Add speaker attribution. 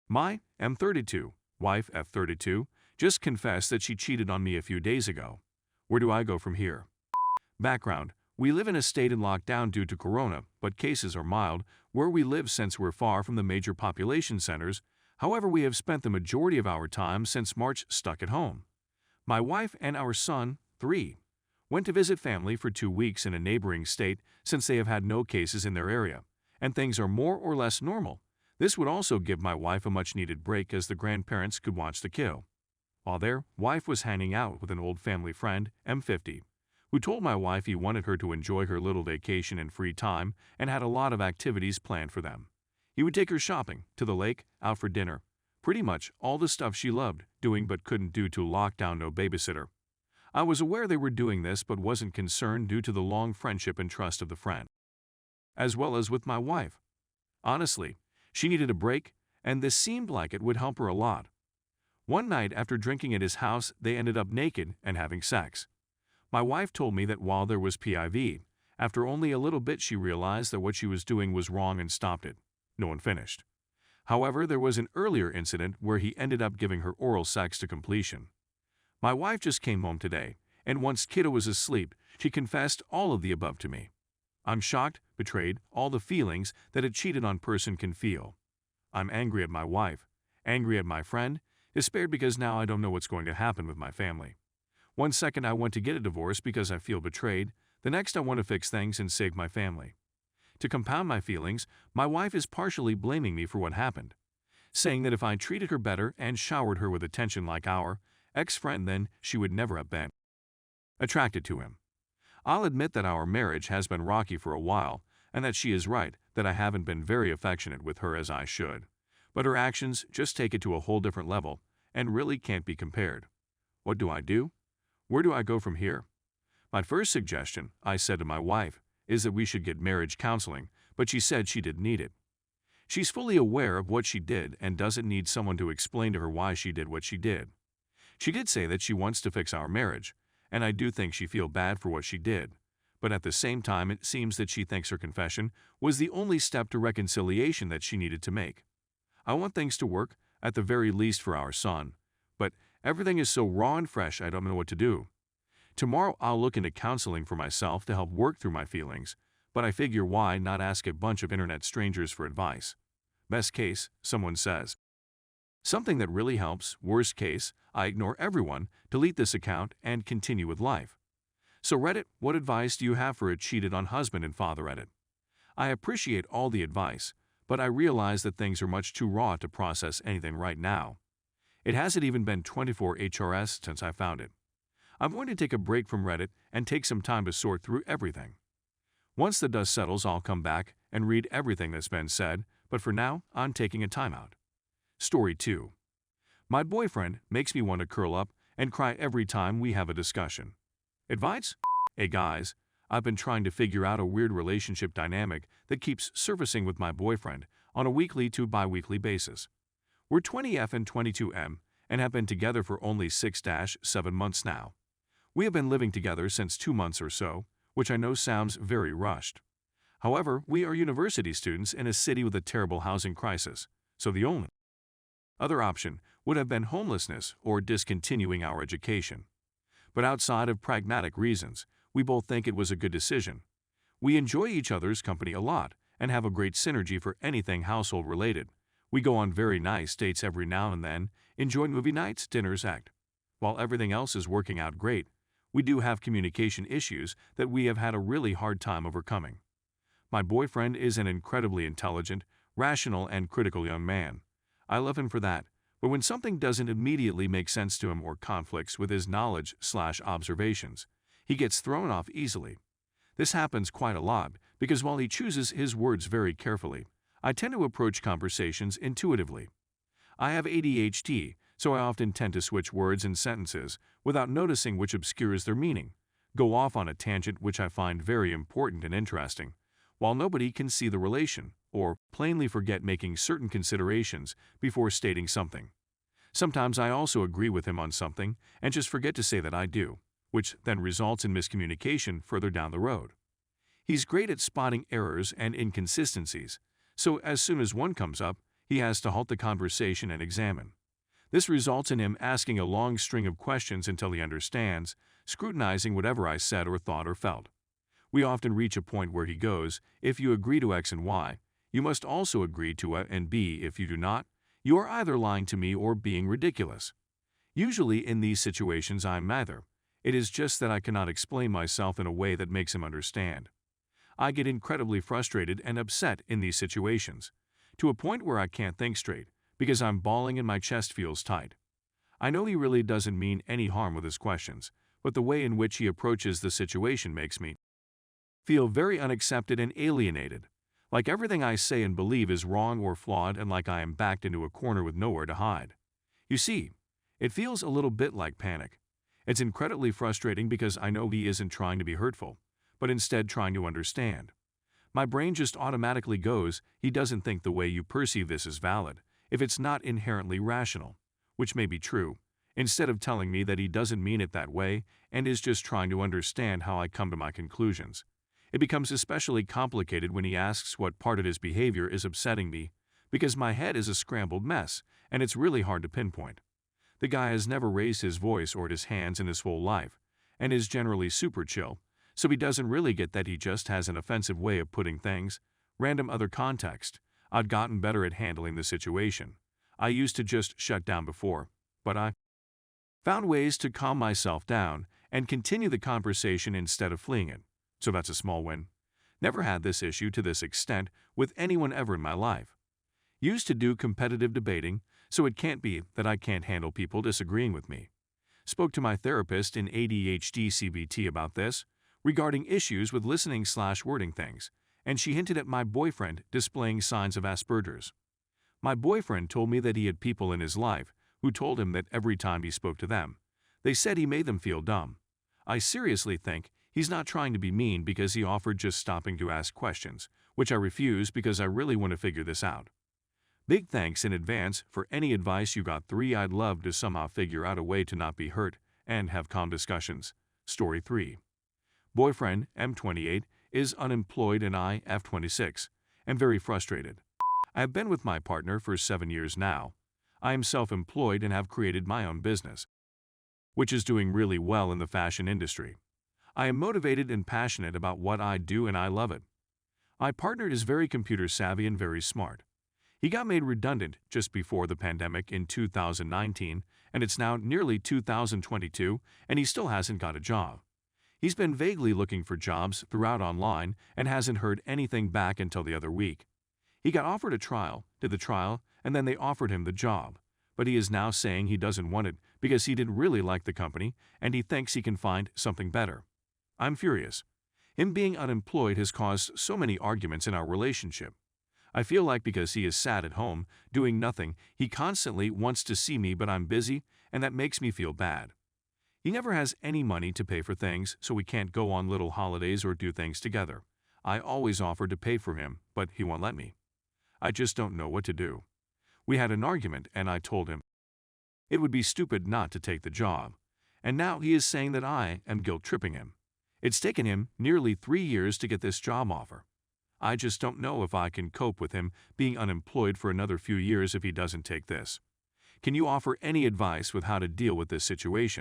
Speaker 1: My M32, wife F32, just confessed that she cheated on me a few days ago. Where do I go from here? Background: we live in a state in lockdown due to corona, but cases are mild where we live since we're far from the major population centers. However, we have spent the majority of our time since March stuck at home. My wife and our son, 3, went to visit family for 2 weeks in a neighboring state since they have had no cases in their area, and things are more or less normal. This would also give my wife a much-needed break as the grandparents could watch the kiddo. While there, wife was hanging out with an old family friend, M50, who told my wife he wanted her to enjoy her little vacation and free time and had a lot of activities planned for them. He would take her shopping, to the lake, out for dinner, pretty much all the stuff she loved doing but couldn't do to lockdown, no babysitter. I was aware they were doing this but wasn't concerned due to the long friendship and trust of the friend, as well as with my wife. Honestly, she needed a break, and this seemed like it would help her a lot. One night after drinking at his house, they ended up naked and having sex. My wife told me that while there was PIV, after only a little bit she realized that what she was doing was wrong and stopped it. No one finished. However, there was an earlier incident where he ended up giving her oral sex to completion. My wife just came home today, and once kiddo was asleep, she confessed all of the above to me. I'm shocked, betrayed, all the feelings that a cheated on person can feel. I'm angry at my wife, angry at my friend, despaired because now I don't know what's going to happen with my family. One second I want to get a divorce because I feel betrayed, the next I want to fix things and save my family. To compound my feelings, my wife is partially blaming me for what happened, saying that if I treated her better and showered her with attention like our ex-friend, then she would never have been attracted to him. I'll admit that our marriage has been rocky for a while, and that she is right that I haven't been very affectionate with her as I should. But her actions just take it to a whole different level and really can't be compared. What do I do? Where do I go from here? My first suggestion, I said to my wife, is that we should get marriage counseling, but she said she didn't need it. She's fully aware of what she did and doesn't need someone to explain to her why she did what she did. She did say that she wants to fix our marriage, and I do think she feels bad for what she did. But at the same time, it seems that she thinks her confession was the only step to reconciliation that she needed to make. I want things to work, at the very least for our son, but everything is so raw and fresh I don't know what to do. Tomorrow I'll look into counseling for myself to help work through my feelings, but I figure why not ask a bunch of internet strangers for advice? Best case, someone says something that really helps. Worst case, I ignore everyone, delete this account, and continue with life. So Reddit, what advice do you have for a cheated on husband and father at it? I appreciate all the advice, but I realize that things are much too raw to process anything right now. It hasn't even been 24 HRS since I found it. I'm going to take a break from Reddit and take some time to sort through everything. Once the dust settles, I'll come back and read everything that's been said, but for now, I'm taking a timeout. Story 2. My boyfriend makes me want to curl up and cry every time we have a discussion. Advice? Hey guys, I've been trying to figure out a weird relationship dynamic that keeps surfacing with my boyfriend on a weekly to bi-weekly basis. We're 20F and 22M and have been together for only 6-7 months now. We have been living together since 2 months or so, which I know sounds very rushed. However, we are university students in a city with a terrible housing crisis, so the only other option would have been homelessness or discontinuing our education. But outside of pragmatic reasons, we both think it was a good decision. We enjoy each other's company a lot and have a great synergy for anything household related. We go on very nice dates every now and then, enjoy movie nights, dinners, act. While everything else is working out great, we do have communication issues that we have had a really hard time overcoming. My boyfriend is an incredibly intelligent, rational, and critical young man. I love him for that, but when something doesn't immediately make sense to him or conflicts with his knowledge/observations, he gets thrown off easily. This happens quite a lot because while he chooses his words very carefully, I tend to approach conversations intuitively. I have ADHD, so I often tend to switch words and sentences without noticing, which obscures their meaning, go off on a tangent which I find very important and interesting, while nobody can see the relation, or plainly forget making certain considerations before stating something. Sometimes I also agree with him on something and just forget to say that I do, which then results in miscommunication further down the road. He's great at spotting errors and inconsistencies, so as soon as one comes up, he has to halt the conversation and examine. This results in him asking a long string of questions until he understands, scrutinizing whatever I said or thought or felt. We often reach a point where he goes, "If you agree to X and Y, you must also agree to A and B. If you do not, you are either lying to me or being ridiculous." Usually in these situations I'm neither. It is just that I cannot explain myself in a way that makes him understand. I get incredibly frustrated and upset in these situations, to a point where I can't think straight, because I'm bawling and my chest feels tight. I know he really doesn't mean any harm with his questions, but the way in which he approaches the situation makes me feel very unaccepted and alienated, like everything I say and believe is wrong or flawed and like I am backed into a corner with nowhere to hide. You see, it feels a little bit like panic. It's incredibly frustrating because I know he isn't trying to be hurtful, but instead trying to understand. My brain just automatically goes, he doesn't think the way you perceive this is valid, if it's not inherently rational, which may be true, instead of telling me that he doesn't mean it that way and is just trying to understand how I come to my conclusions. It becomes especially complicated when he asks what part of his behavior is upsetting me, because my head is a scrambled mess, and it's really hard to pinpoint. The guy has never raised his voice or his hands in his whole life, and is generally super chill, so he doesn't really get that he just has an offensive way of putting things. Random other context. I'd gotten better at handling the situation. I used to just shut down before, but I found ways to calm myself down and continue the conversation instead of fleeing it. So that's a small win. Never had this issue to this extent with anyone ever in my life. Used to do competitive debating, so it can't be that I can't handle people disagreeing with me. Spoke to my therapist in ADHD CBT about this, regarding issues with listening/wording things, and she hinted at my boyfriend displaying signs of Asperger's. My boyfriend told me that he had people in his life who told him that every time he spoke to them, they said he made them feel dumb. I seriously think he's not trying to be mean because he offered just stopping to ask questions, which I refuse because I really want to figure this out. Big thanks in advance for any advice you got. 3. I'd love to somehow figure out a way to not be hurt and have calm discussions. Story 3. Boyfriend, M28, is unemployed and I, F26, am very frustrated. I have been with my partner for 7 years now. I am self-employed and have created my own business, which is doing really well in the fashion industry. I am motivated and passionate about what I do and I love it. My partner is very computer savvy and very smart. He got made redundant just before the pandemic in 2019, and it's now nearly 2022, and he still hasn't got a job. He's been vaguely looking for jobs throughout online and hasn't heard anything back until the other week. He got offered a trial, did the trial, and then they offered him the job. But he is now saying he doesn't want it because he didn't really like the company and he thinks he can find something better. I'm furious. Him being unemployed has caused so many arguments in our relationship. I feel like because he is sat at home, doing nothing, he constantly wants to see me but I'm busy, and that makes me feel bad. He never has any money to pay for things, so we can't go on little holidays or do things together. I always offer to pay for him, but he won't let me. I just don't know what to do. We had an argument and I told him it would be stupid not to take the job, and now he is saying that I am guilt-tripping him. It's taken him nearly 3 years to get this job offer. I just don't know if I can cope with him being unemployed for another few years if he doesn't take this. Can you offer any advice with how to deal with this situation?